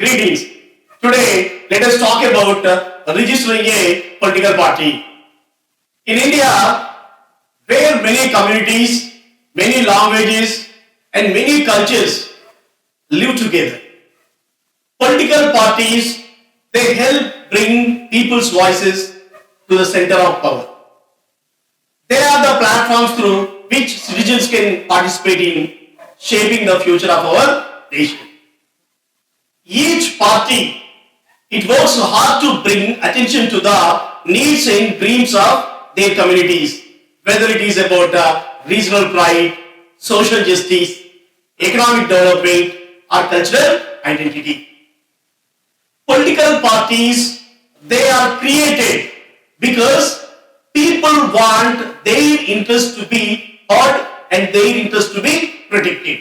Greetings. Today, let us talk about registering a political party. In India, where many communities, many languages, and many cultures live together, political parties they help bring people's voices to the center of power. They are the platforms through which citizens can participate in shaping the future of our nation. Each party it works hard to bring attention to the needs and dreams of their communities, whether it is about regional pride, social justice, economic development, or cultural identity. Political parties they are created because people want their interests to be heard and their interests to be protected.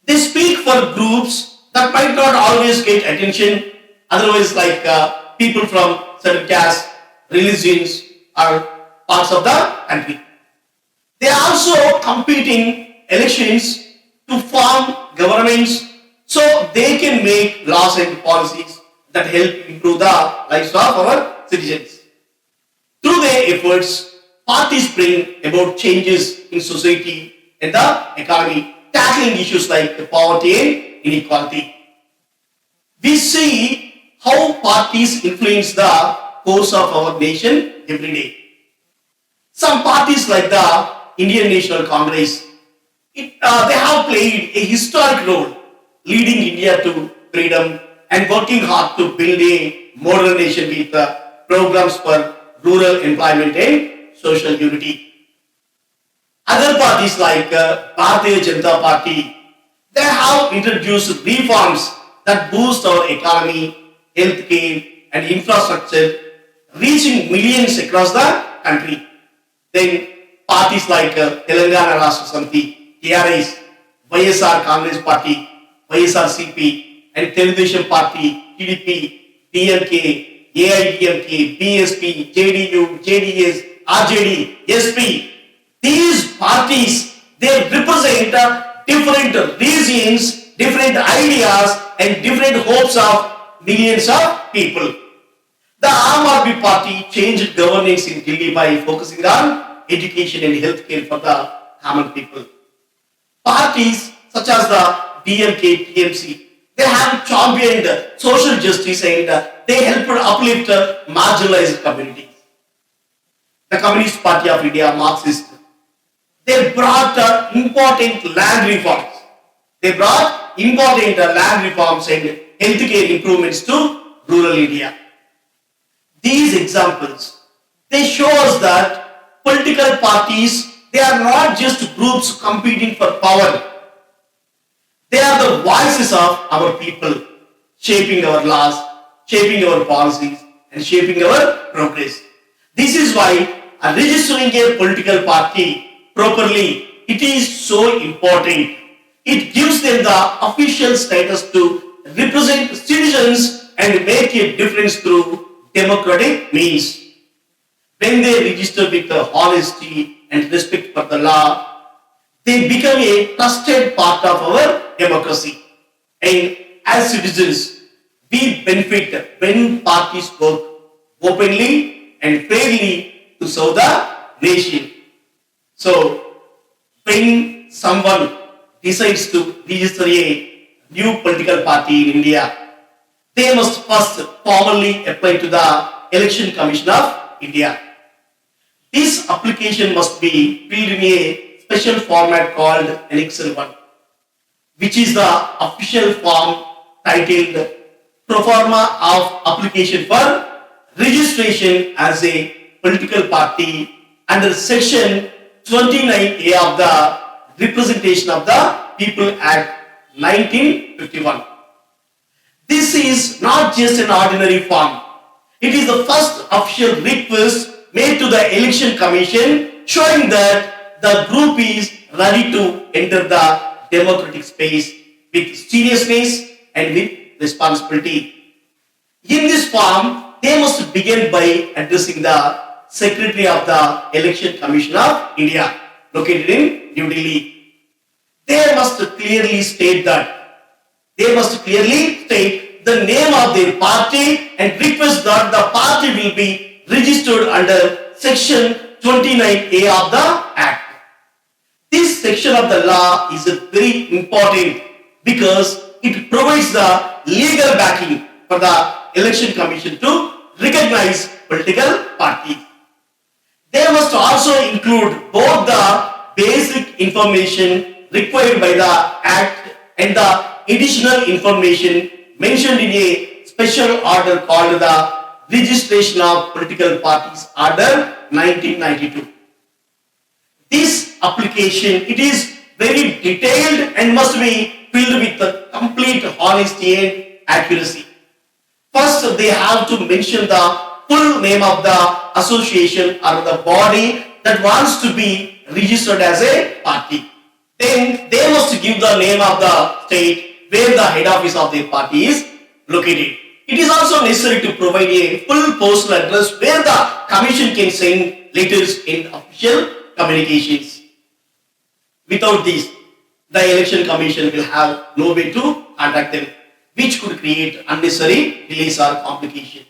They speak for groups that might not always get attention, otherwise, like people from certain castes, religions, or parts of the country. They are also competing elections to form governments so they can make laws and policies that help improve the lives of our citizens. Through their efforts, parties bring about changes in society and the economy, tackling issues like poverty and inequality. We see how parties influence the course of our nation every day. Some parties like the Indian National Congress, they have played a historic role leading India to freedom and working hard to build a modern nation with programs for rural employment and social unity. Other parties like Bharatiya Janata Party, they have introduced reforms that boost our economy, healthcare, and infrastructure, reaching millions across the country. Then parties like Telangana Rashtra Samiti, TRS, YSR Congress Party, YSRCP, and Televisham Party, TDP, DMK, AIDMK, BSP, JDU, JDS, RJD, SP. These parties they represent different regions, different ideas, and different hopes of millions of people. The Aam Aadmi Party changed governance in Delhi by focusing on education and healthcare for the common people. Parties such as the DMK, TMC, they have championed social justice and they helped uplift marginalized communities. The Communist Party of India, Marxist, they brought important land reforms. They brought important land reforms and healthcare improvements to rural India. These examples, they show us that political parties, they are not just groups competing for power. They are the voices of our people, shaping our laws, shaping our policies, and shaping our progress. This is why registering a political party properly, it is so important. It gives them the official status to represent citizens and make a difference through democratic means. When they register with honesty and respect for the law, they become a trusted part of our democracy. And as citizens, we benefit when parties work openly and fairly to serve the nation. So, when someone decides to register a new political party in India, they must first formally apply to the Election Commission of India. This application must be filled in a special format called Annexure 1, which is the official form titled Pro forma of application for registration as a political party under section 29A of the Representation of the People Act 1951. This is not just an ordinary form. It is the first official request made to the Election Commission showing that the group is ready to enter the democratic space with seriousness and with responsibility. In this form, they must begin by addressing the Secretary of the Election Commission of India, located in New Delhi. They must clearly state that They must clearly state the name of their party and request that the party will be registered under section 29A of the Act. This section of the law is very important because it provides the legal backing for the election commission to recognize political parties. They must also include both the basic information required by the Act and the additional information mentioned in a special order called the Registration of Political Parties Order 1992. This application, it is very detailed and must be filled with complete honesty and accuracy. First, they have to mention the full name of the association or the body that wants to be registered as a party. Then they must give the name of the state where the head office of their party is located. It is also necessary to provide a full postal address where the commission can send letters and official communications. Without this, the election commission will have no way to contact them, which could create unnecessary delays or complications.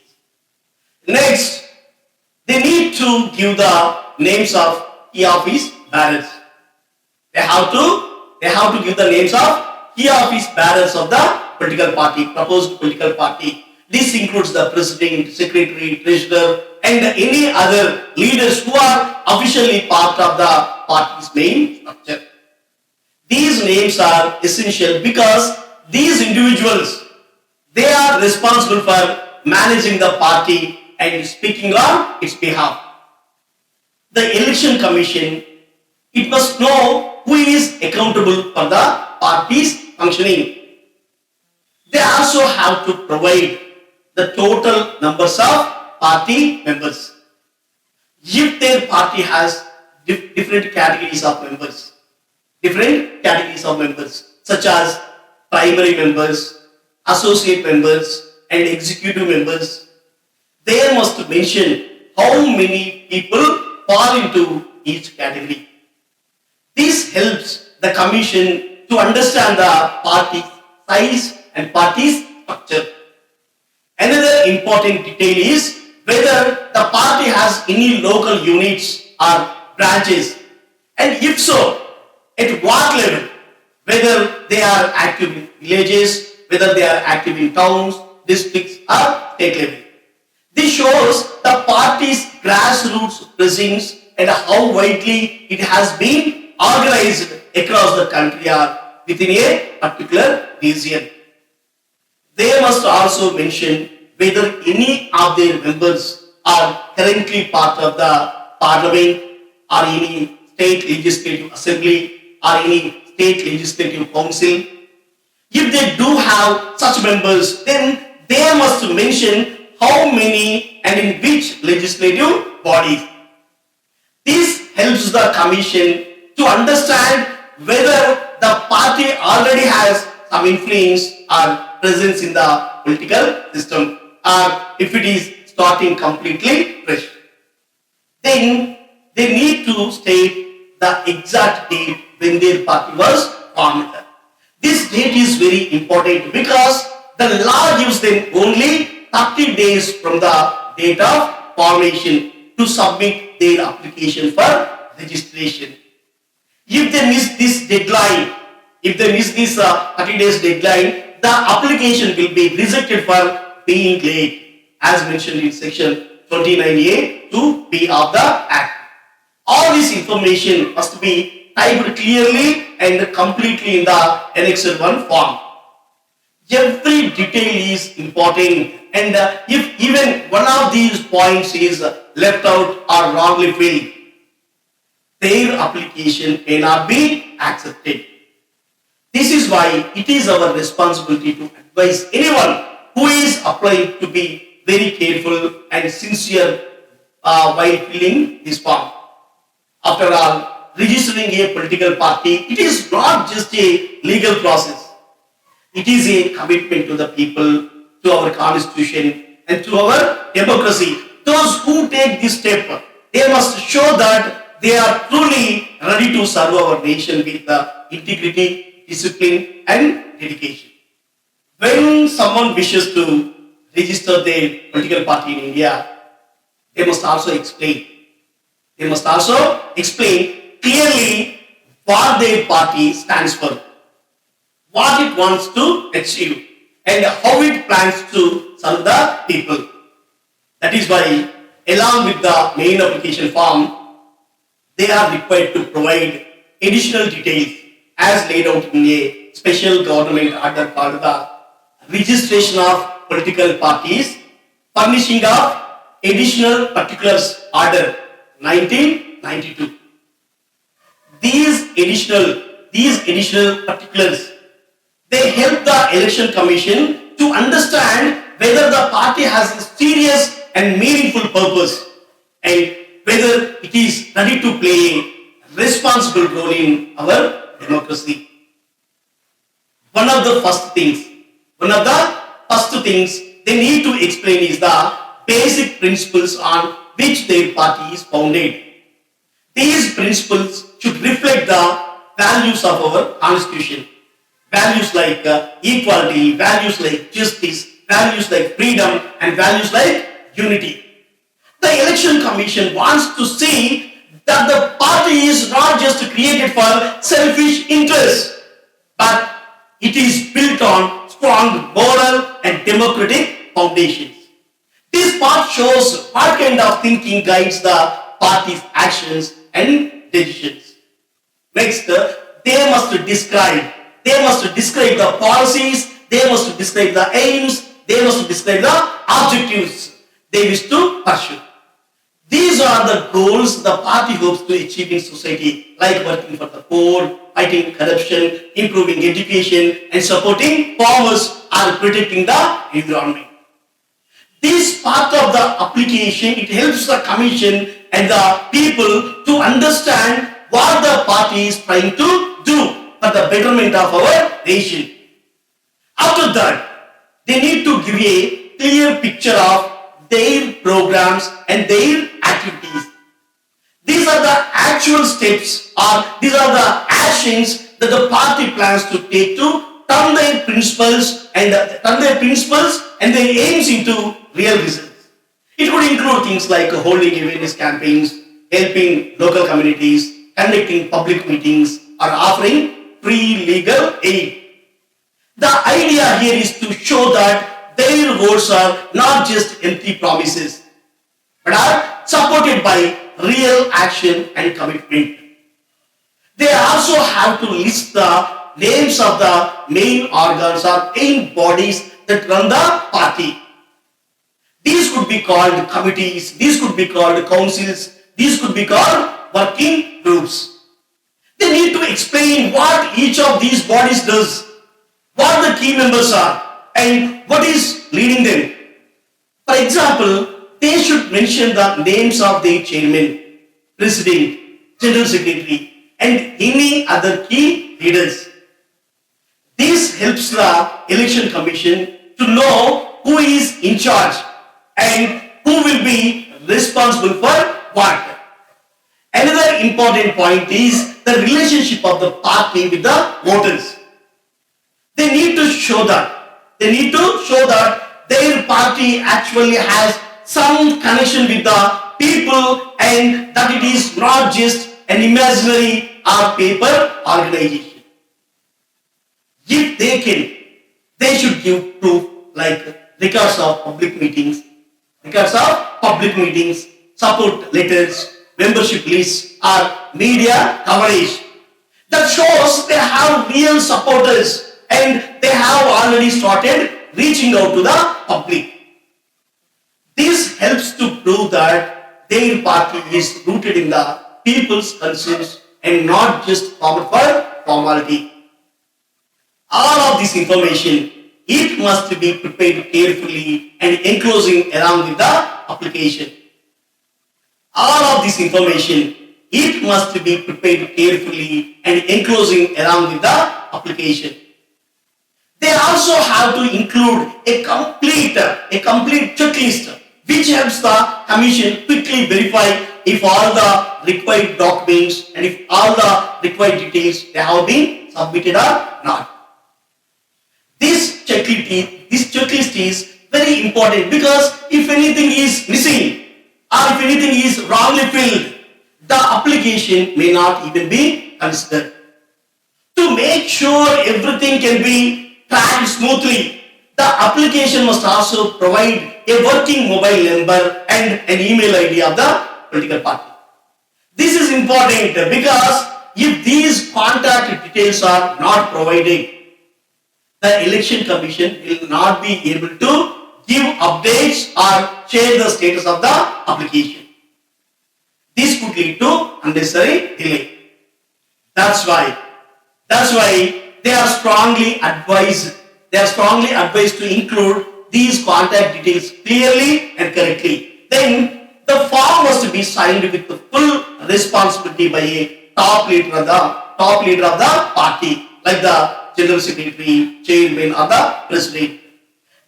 Next, they need to give the names of key office bearers. They have to give the names of key office bearers of the political party, proposed political party. This includes the president, secretary, treasurer, and any other leaders who are officially part of the party's main structure. These names are essential because these individuals, they are responsible for managing the party and speaking on its behalf. The election commission, it must know who is accountable for the party's functioning. They also have to provide the total numbers of party members. If their party has different categories of members, such as primary members, associate members, and executive members, they must mention how many people fall into each category. This helps the commission to understand the party's size and party's structure. Another important detail is whether the party has any local units or branches, and if so, at what level, whether they are active in villages, whether they are active in towns, districts, or state level. This shows the party's grassroots presence and how widely it has been organized across the country or within a particular region. They must also mention whether any of their members are currently part of the parliament or any state legislative assembly or any state legislative council. If they do have such members, then they must mention how many and in which legislative bodies. This helps the commission to understand whether the party already has some influence or presence in the political system, or if it is starting completely fresh. Then they need to state the exact date when their party was formed. This date is very important because the law gives them only 30 days from the date of formation to submit their application for registration. If they miss this deadline, 30 days deadline, the application will be rejected for being late, as mentioned in section 29A to B of the Act. All this information must be typed clearly and completely in the Annexure 1 form. Every detail is important, and if even one of these points is left out or wrongly filled, their application may not be accepted. This is why it is our responsibility to advise anyone who is applying to be very careful and sincere while filling this form. After all, registering a political party, it is not just a legal process. It is a commitment to the people, to our constitution, and to our democracy. Those who take this step, they must show that they are truly ready to serve our nation with integrity, discipline, and dedication. When someone wishes to register their political party in India, they must also explain. They must also explain clearly what their party stands for, what it wants to achieve, and how it plans to serve the people. That is why, along with the main application form, they are required to provide additional details as laid out in a special government order called the Registration of Political Parties, Furnishing of Additional Particulars Order 1992. These additional particulars, they help the election commission to understand whether the party has a serious and meaningful purpose and whether it is ready to play a responsible role in our democracy. One of the first things they need to explain is the basic principles on which their party is founded. These principles should reflect the values of our constitution. Values like equality, values like justice, values like freedom, and values like unity. The election commission wants to see that the party is not just created for selfish interests, but it is built on strong moral and democratic foundations. This part shows what kind of thinking guides the party's actions and decisions. Next, they must describe the policies, they must describe the aims, they must describe the objectives they wish to pursue. These are the goals the party hopes to achieve in society, like working for the poor, fighting corruption, improving education, and supporting farmers or protecting the environment. This part of the application, it helps the commission and the people to understand what the party is trying to do for the betterment of our nation. After that, they need to give a clear picture of their programs and their activities. These are the actual steps or these are the actions that the party plans to take to turn their principles and their aims into real results. It would include things like holding awareness campaigns, helping local communities, conducting public meetings, or offering free legal aid. The idea here is to show that their words are not just empty promises, but are supported by real action and commitment. They also have to list the names of the main organs or main bodies that run the party. These could be called committees, these could be called councils, these could be called working groups. They need to explain what each of these bodies does, what the key members are, and what is leading them. For example, they should mention the names of their chairman, president, general secretary, and any other key leaders. This helps the election commission to know who is in charge and who will be responsible for what. Another important point is the relationship of the party with the voters. They need to show that their party actually has some connection with the people and that it is not just an imaginary or paper organization. If they can, they should give proof like records of public meetings, support letters, membership lists, or media coverage that shows they have real supporters and they have already started reaching out to the public. This helps to prove that their party is rooted in the people's concerns and not just formed for formality. All of this information, it must be prepared carefully and enclosing along with the application. All of this information, it must be prepared carefully and enclosing along with the application. They also have to include a complete checklist which helps the commission quickly verify if all the required documents and if all the required details they have been submitted or not. This checklist checklist is very important, because if anything is missing or if anything is wrongly filled, the application may not even be considered. To make sure everything can be tracked smoothly, the application must also provide a working mobile number and an email ID of the political party. This is important because if these contact details are not provided, the election commission will not be able to give updates or share the status of the application. This could lead to unnecessary delay. That's why they are strongly advised to include these contact details clearly and correctly. Then the form must be signed with the full responsibility by a top leader of the party, like the general secretary, chairman, or the president.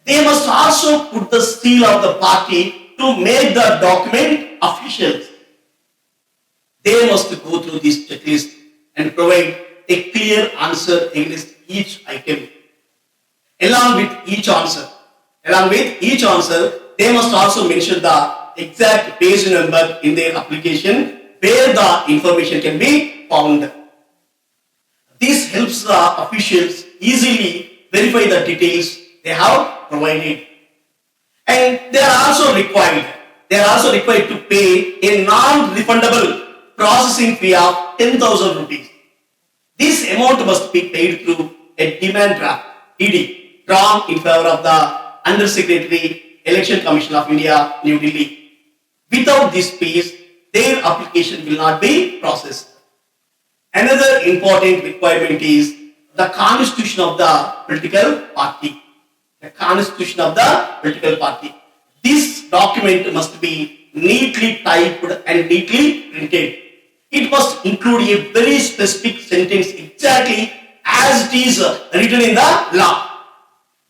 They must also put the seal of the party to make the document official. They must go through this checklist and provide a clear answer against each item. Along with each answer, they must also mention the exact page number in their application where the information can be found. This helps the officials easily verify the details they have provided. And they are also required to pay a non-refundable processing fee of 10,000 rupees. This amount must be paid through a demand draft (DD) drawn in favor of the Under Secretary, Election Commission of India, New Delhi. Without this fees, their application will not be processed. Another important requirement is the constitution of the political party. This document must be neatly typed and neatly printed. It must include a very specific sentence exactly as it is written in the law.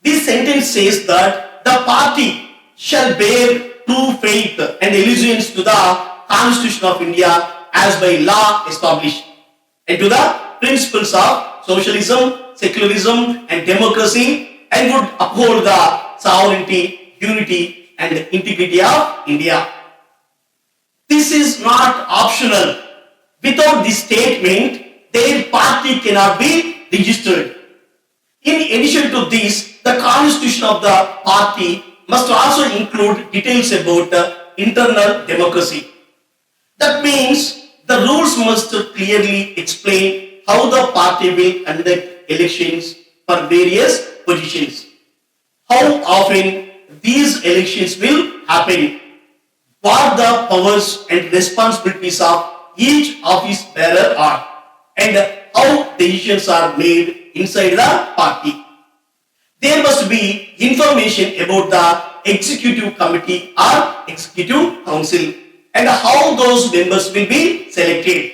This sentence says that the party shall bear true faith and allegiance to the Constitution of India as by law established, and to the principles of socialism, secularism, and democracy, and would uphold the sovereignty, unity, and integrity of India. This is not optional. Without this statement, their party cannot be registered. In addition to this, the constitution of the party must also include details about internal democracy. That means the rules must clearly explain how the party will conduct elections for various positions, how often these elections will happen, what the powers and responsibilities of each office bearer are, and how decisions are made inside the party. There must be information about the executive committee or executive council and how those members will be selected.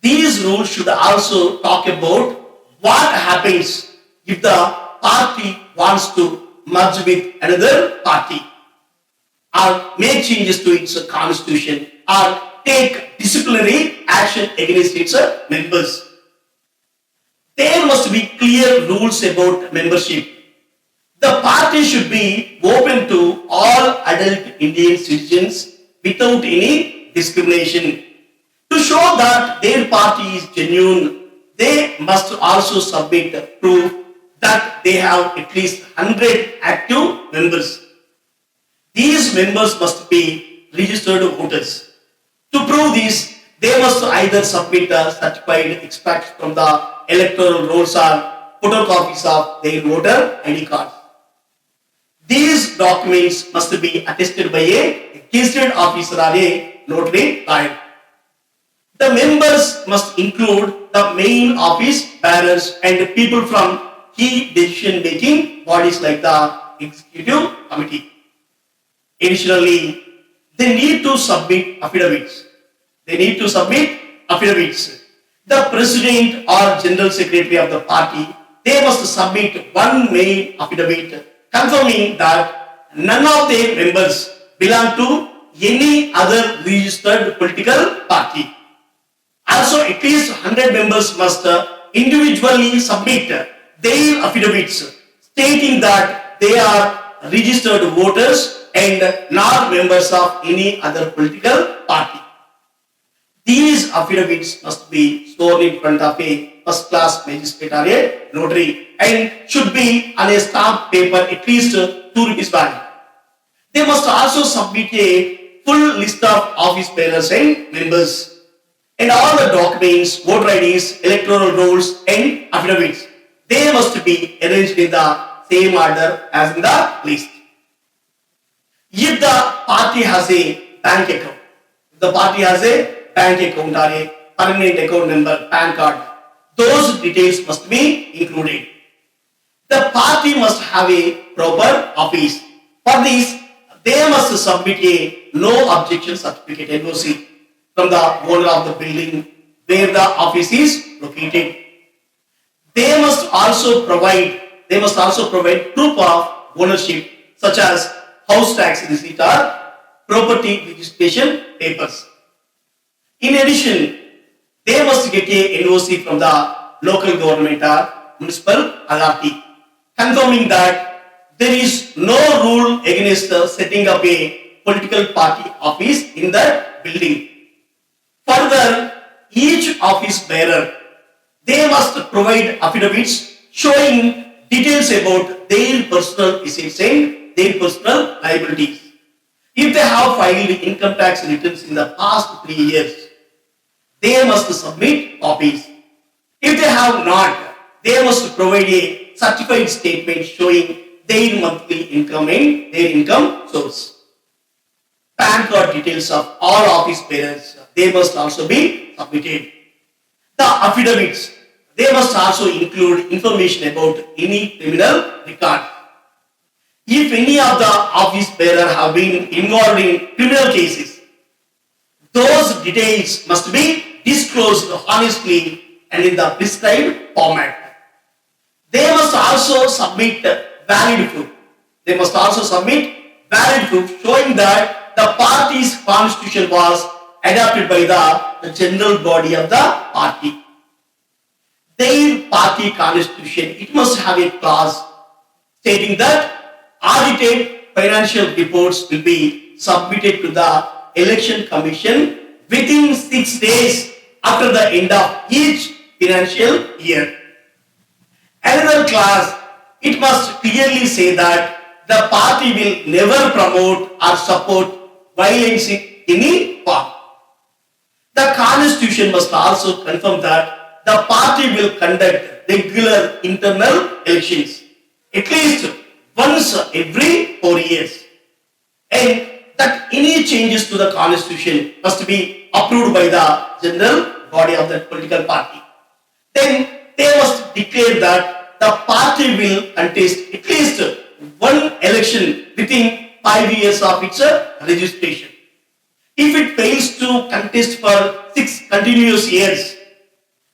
These rules should also talk about what happens if the party wants to merge with another party, or make changes to its constitution, or take disciplinary action against its members. There must be clear rules about membership. The party should be open to all adult Indian citizens without any discrimination. To show that their party is genuine, they must also submit proof that they have at least 100 active members. These members must be registered voters. To prove this, they must either submit a certified extract from the electoral rolls or photocopies of their voter ID cards. These documents must be attested by a gazetted officer or a notary lawyer. The members must include the main office bearers and people from key decision-making bodies like the executive committee. Additionally, they need to submit affidavits. The president or general secretary of the party, they must submit one main affidavit confirming that none of their members belong to any other registered political party. Also, at least 100 members must individually submit their affidavits stating that they are registered voters and not members of any other political party. These affidavits must be sworn in front of a first class magistrate or a notary and should be on a stamped paper at least 2 rupees value. They must also submit a full list of office bearers and members and all the documents, voter IDs, electoral rolls and affidavits. They must be arranged in the same order as in the list. If the party has a bank account, or a permanent account number, PAN card, those details must be included. The party must have a proper office. For this, they must submit a no objection certificate (NOC) from the owner of the building where the office is located. They must also provide proof of ownership such as house tax receipt or property registration papers. In addition, they must get a NOC from the local government or municipal authority, confirming that there is no rule against setting up a political party office in that building. Further, each office bearer, they must provide affidavits showing details about their personal assets and their personal liabilities. If they have filed income tax returns in the past 3 years, they must submit copies. If they have not, they must provide a certified statement showing their monthly income and their income source. PAN card details of all office bearers, they must also be submitted. The affidavits, they must also include information about any criminal record. If any of the office bearer have been involved in criminal cases, those details must be disclosed honestly and in the prescribed format. They must also submit valid proof. Showing that the party's constitution was adopted by the general body of the party. Their party constitution, it must have a clause stating that audited financial reports will be submitted to the election commission within 6 days after the end of each financial year. Another clause, it must clearly say that the party will never promote or support violence in any form. The constitution must also confirm that the party will conduct regular internal elections at least once every 4 years, and that any changes to the constitution must be approved by the general body of that political party. Then they must declare that the party will contest at least one election within 5 years of its registration. If it fails to contest for 6 continuous years,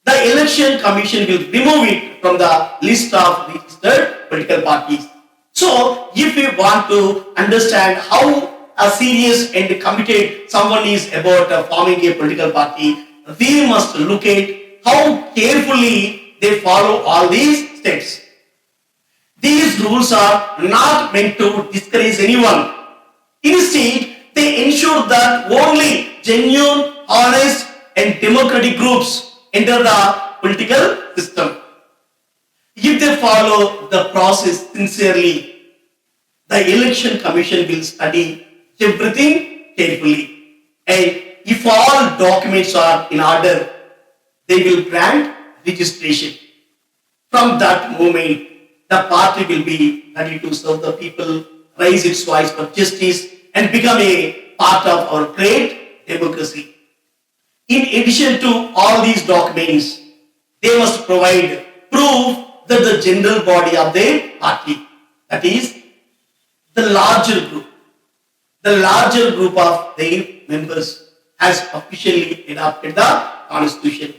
the election commission will remove it from the list of registered political parties. So, if we want to understand how serious and committed someone is about forming a political party, we must look at how carefully they follow all these steps. These rules are not meant to discourage anyone. Instead, they ensure that only genuine, honest, and democratic groups enter the political system. If they follow the process sincerely, the election commission will study everything carefully, and if all documents are in order, they will grant registration. From that moment, the party will be ready to serve the people, raise its voice for justice, and become a part of our great democracy. In addition to all these documents, they must provide proof that the general body of their party, that is, the larger group of their members has officially adopted the constitution.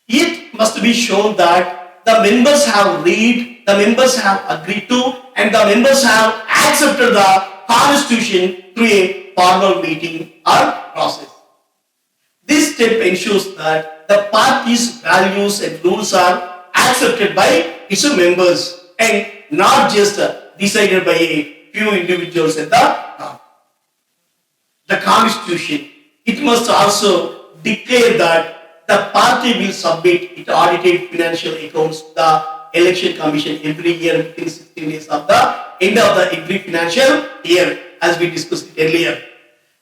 It must be shown that the members have read, the members have agreed to, and the members have accepted the constitution through a formal meeting or process. This step ensures that the party's values and rules are accepted by its members and not just decided by a few individuals at the top. The constitution, it must also declare that the party will submit its audited financial accounts to the election commission every year within 16 days of the end of the every financial year, as we discussed earlier.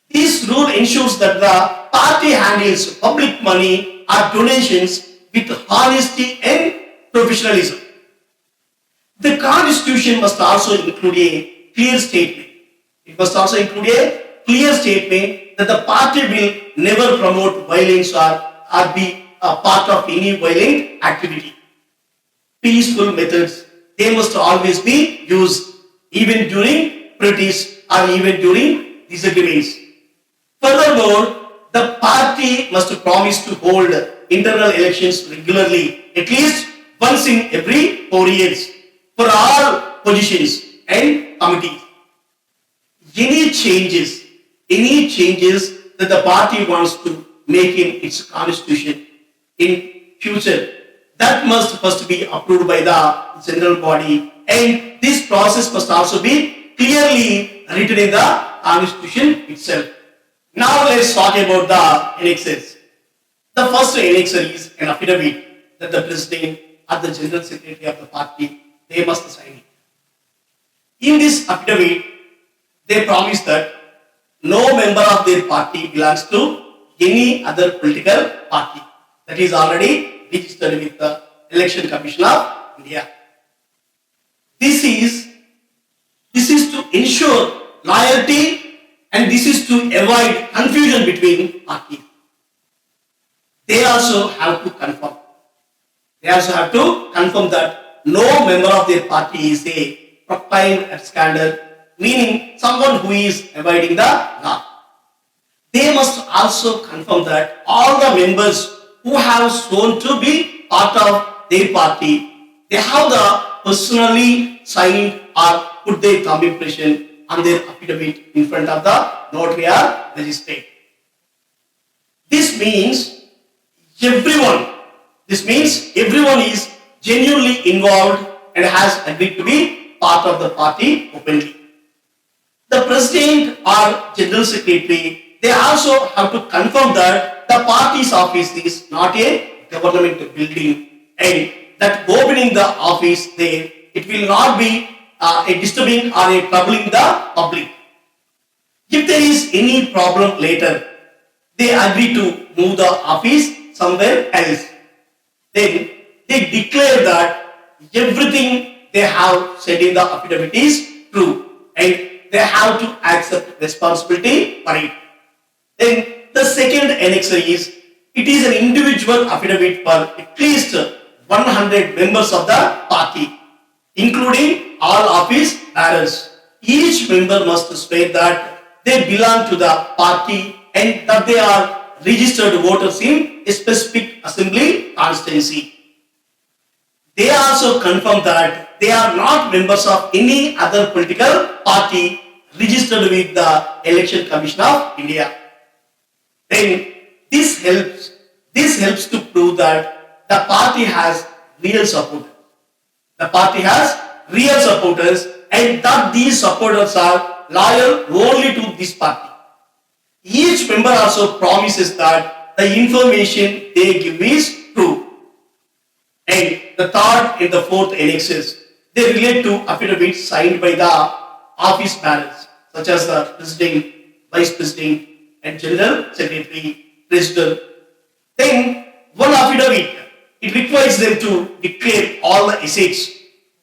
This rule ensures that the party handles public money or donations with honesty and professionalism. The constitution must also include a clear statement. It must also include a clear statement that the party will never promote violence or be a part of any violent activity. Peaceful methods, they must always be used even during protests or even during disagreements. Furthermore, the party must promise to hold internal elections regularly, at least once in every 4 years, for all positions and committees. Any changes that the party wants to make in its constitution in future, that must first be approved by the general body, and this process must also be clearly written in the constitution itself. Now let's talk about the annexures. The first annexure is an affidavit that the president or the general secretary of the party, they must sign it. In this affidavit, they promise that no member of their party belongs to any other political party that is already registered with the Election Commission of India. This is to ensure loyalty, and this is to avoid confusion between parties. They also have to confirm. That no member of their party is a proclaimed absconder, meaning someone who is avoiding the law. They must also confirm that all the members who have sworn to be part of their party, they have the personally signed or put their thumb impression on their affidavit in front of the notary or magistrate. This means everyone is genuinely involved and has agreed to be part of the party openly. The president or general secretary, they also have to confirm that the party's office is not a government building, and that opening the office there, it will not be a disturbing or a troubling the public. If there is any problem later, they agree to move the office somewhere else. Then they declare that everything they have said in the affidavit is true, and they have to accept responsibility for it. Then the second annexure is, it is an individual affidavit for at least 100 members of the party, including all office bearers. Each member must swear that they belong to the party and that they are registered voters in a specific assembly constituency. They also confirm that they are not members of any other political party registered with the Election Commission of India. Then this helps to prove that the party has real supporters. And that these supporters are loyal only to this party. Each member also promises that the information they give is true. And the third and the fourth annexes, they relate to affidavits signed by the office bearers, such as the president, vice president, and general secretary, president. Then one affidavit, it requires them to declare all the assets,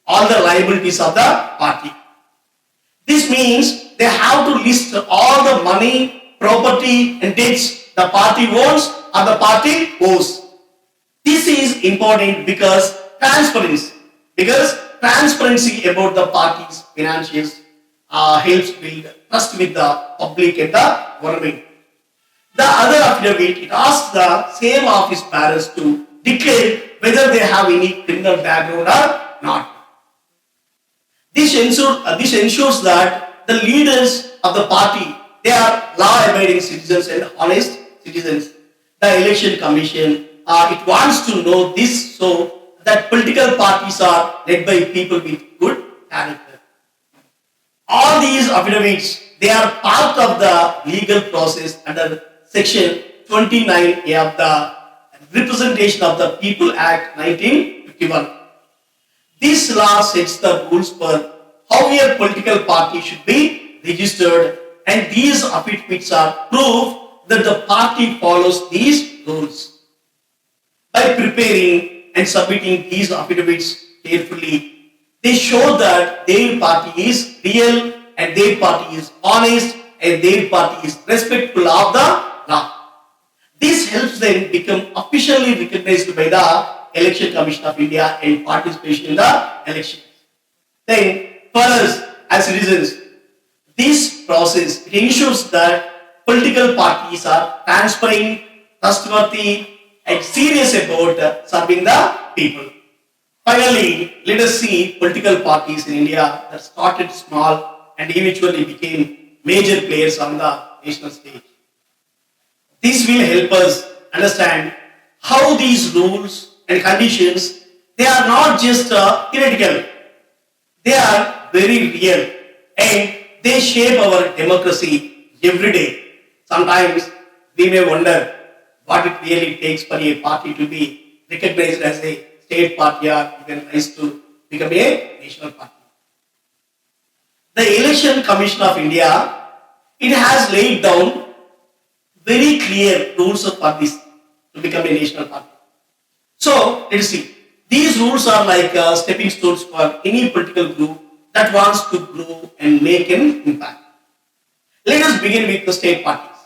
all the liabilities of the party. This means they have to list all the money, property, and debts the party owns or the party owes. This is important because transparency about the party's financials helps build trust with the public and the government. The other affidavit, it asks the same office bearers to declare whether they have any criminal background or not. This ensures that the leaders of the party, they are law-abiding citizens and honest citizens. The Election Commission, it wants to know this so that political parties are led by people with good character. All these affidavits, they are part of the legal process under section 29A of the Representation of the People Act 1951. This law sets the rules for how a political party should be registered, and these affidavits are proof that the party follows these rules. By preparing and submitting these affidavits carefully, they show that their party is real and their party is honest and their party is respectful of the law. This helps them become officially recognized by the Election Commission of India and participation in the elections. Then, for us as citizens, this process ensures that political parties are transparent, trustworthy, and serious about serving the people. Finally, let us see political parties in India that started small and eventually became major players on the national stage. This will help us understand how these rules and conditions, they are not just theoretical, they are very real and they shape our democracy every day. Sometimes we may wonder what it really takes for a party to be recognized as a state party or even rise to become a national party. The Election Commission of India, it has laid down very clear rules for this to become a national party. So, let's see. These rules are like stepping stones for any political group that wants to grow and make an impact. Let us begin with the state parties.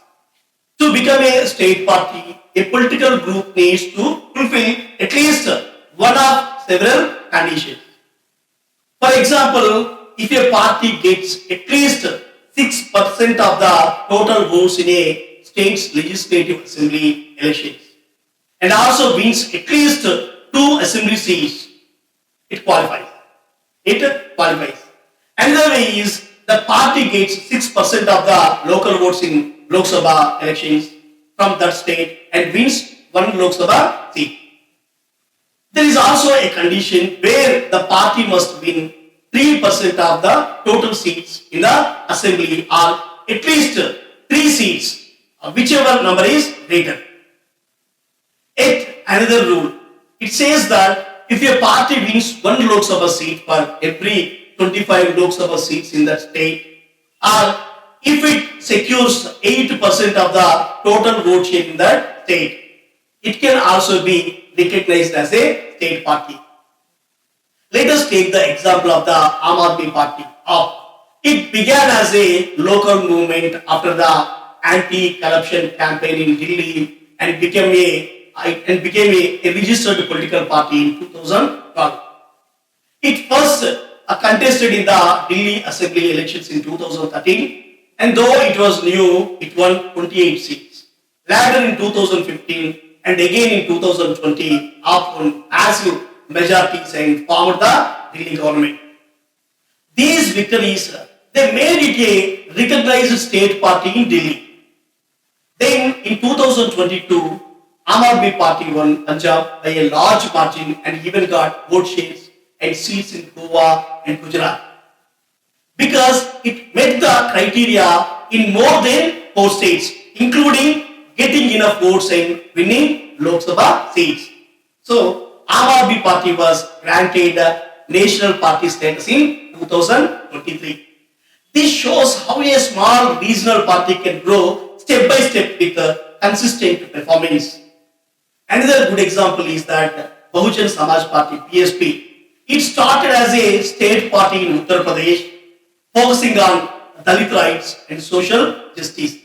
To become a state party, a political group needs to fulfill at least one of several conditions. For example, if a party gets at least 6% of the total votes in a state's legislative assembly elections and also wins at least 2 assembly seats, it qualifies. It qualifies. Another way is the party gets 6% of the local votes in Lok Sabha elections from that state and wins 1 Lok Sabha seat. There is also a condition where the party must win 3% of the total seats in the assembly or at least 3 seats, whichever number is greater. Yet another rule, it says that if a party wins 1 Lok Sabha seat for every 25 Lok Sabha seats in that state, or if it secures 8% of the total vote share in that state, it can also be recognized as a state party. Let us take the example of the Aam Aadmi Party. It began as a local movement after the anti-corruption campaign in Delhi and became a registered political party in 2012. It first contested in the Delhi Assembly elections in 2013, and though it was new, it won 28 seats. Later in 2015 and again in 2020, AAP won massive majorities and formed the Delhi government. These victories, they made it a recognized state party in Delhi. Then in 2022, Aam Aadmi Party won Punjab by a large margin and even got vote shares and seats in Goa and Gujarat, because it met the criteria in more than 4 states, including getting enough votes and winning Lok Sabha seats. So, Aam Aadmi Party was granted national party status in 2023. This shows how a small regional party can grow step by step with consistent performance. Another good example is that Bahujan Samaj Party (BSP). It started as a state party in Uttar Pradesh, focusing on Dalit rights and social justice.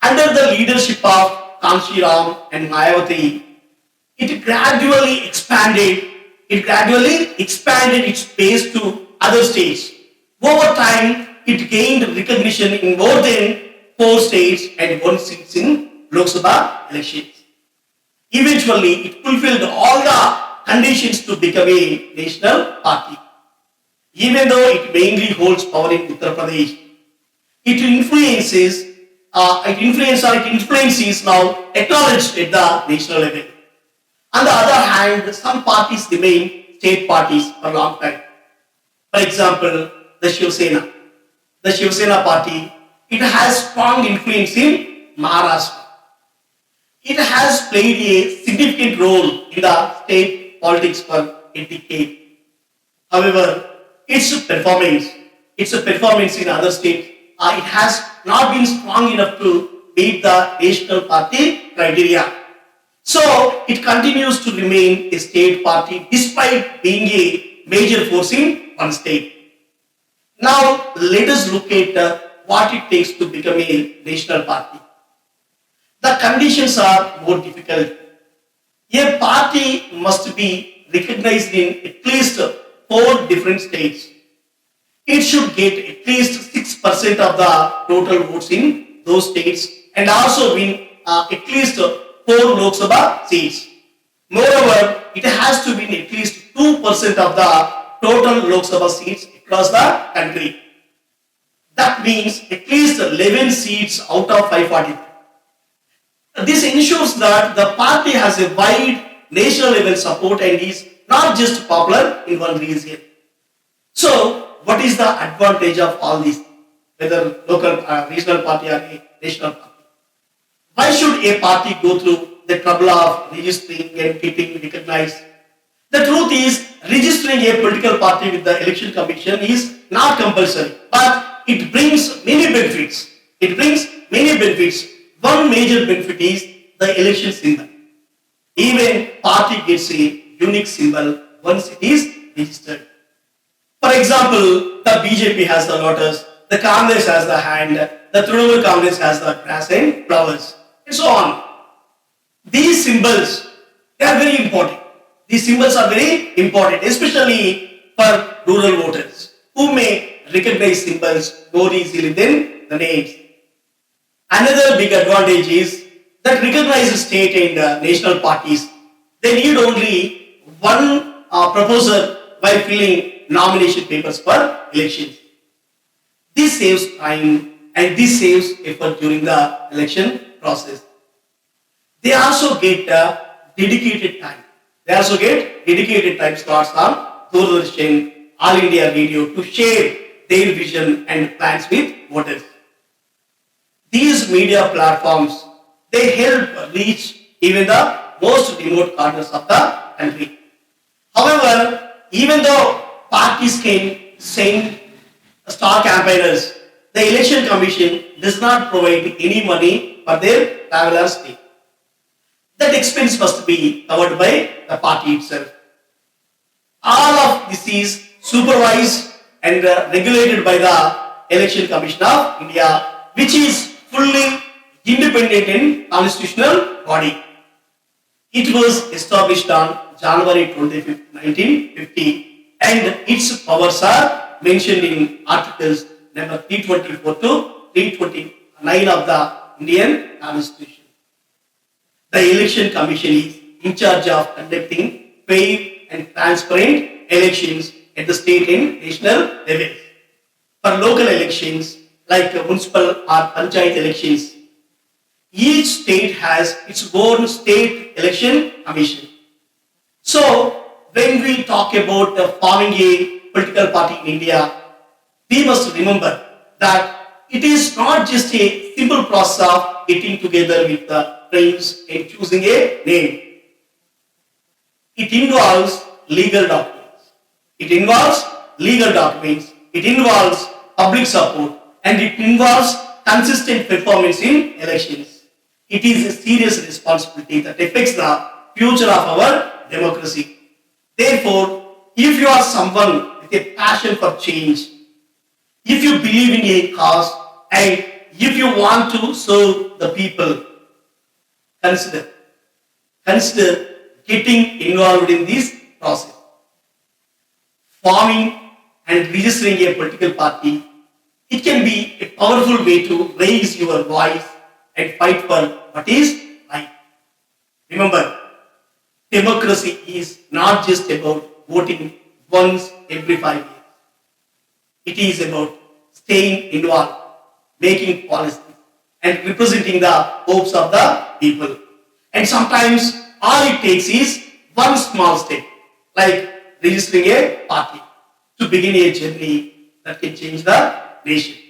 Under the leadership of Kanshi Ram and Mayawati, it gradually expanded its base to other states. Over time, it gained recognition in more than 4 states and won seats in Lok Sabha elections. Eventually, it fulfilled all the conditions to become a national party. Even though it mainly holds power in Uttar Pradesh, its influence is now acknowledged at the national level. On the other hand, some parties remain state parties for a long time. For example, the Shiv Sena. The Shiv Sena party, it has strong influence in Maharashtra. It has played a significant role in the state politics for a decade. However, its performance in other states, it has not been strong enough to meet the national party criteria. So it continues to remain a state party despite being a major force in one state. Now let us look at what it takes to become a national party. The conditions are more difficult. A party must be recognized in at least four different states. It should get at least 6% of the total votes in those states and also win at least four Lok Sabha seats. Moreover, it has to win at least 2% of the total Lok Sabha seats across the country. That means at least 11 seats out of 540. This ensures that the party has a wide national level support and is not just popular in one region. So, what is the advantage of all this, whether local, regional party or a national party? Why should a party go through the trouble of registering and getting recognized? The truth is, registering a political party with the election commission is not compulsory, but it brings many benefits. It brings many benefits. One major benefit is the election symbol. Even party gets a unique symbol once it is registered. For example, the BJP has the lotus, the Congress has the hand, the Trinamool Congress has the grass and flowers, and so on. These symbols, they are very important. These symbols are very important, especially for rural voters who may recognize symbols more easily than the names. Another big advantage is that recognized state and national parties, they need only one proposer while filling nomination papers for elections. This saves time and this saves effort during the election process. They also get dedicated time. They also get dedicated time slots on Doordarshan, All India Radio to share their vision and plans with voters. These media platforms, they help reach even the most remote corners of the country. However, even though parties can send star campaigners, the election commission does not provide any money for their travelers stay. That expense must be covered by the party itself. All of this is supervised and regulated by the Election Commission of India, which is fully independent and constitutional body. It was established on January 25th, 1950, and its powers are mentioned in articles number 324 to 329 of the Indian Constitution. The Election Commission is in charge of conducting fair and transparent elections at the state and national levels. For local elections, like municipal or panchayat elections, each state has its own state election commission. So, when we talk about forming a political party in India, we must remember that it is not just a simple process of getting together with the friends and choosing a name. It involves legal documents. It involves legal documents. It involves public support, and it involves consistent performance in elections. It is a serious responsibility that affects the future of our democracy. Therefore, if you are someone with a passion for change, if you believe in a cause, and if you want to serve the people, consider getting involved in this process. Forming and registering a political party, it can be a powerful way to raise your voice and fight for what is right. Remember, democracy is not just about voting once every 5 years. It is about staying involved, making policies, and representing the hopes of the people. And sometimes all it takes is one small step, like registering a party, to to begin a journey that can change the nation.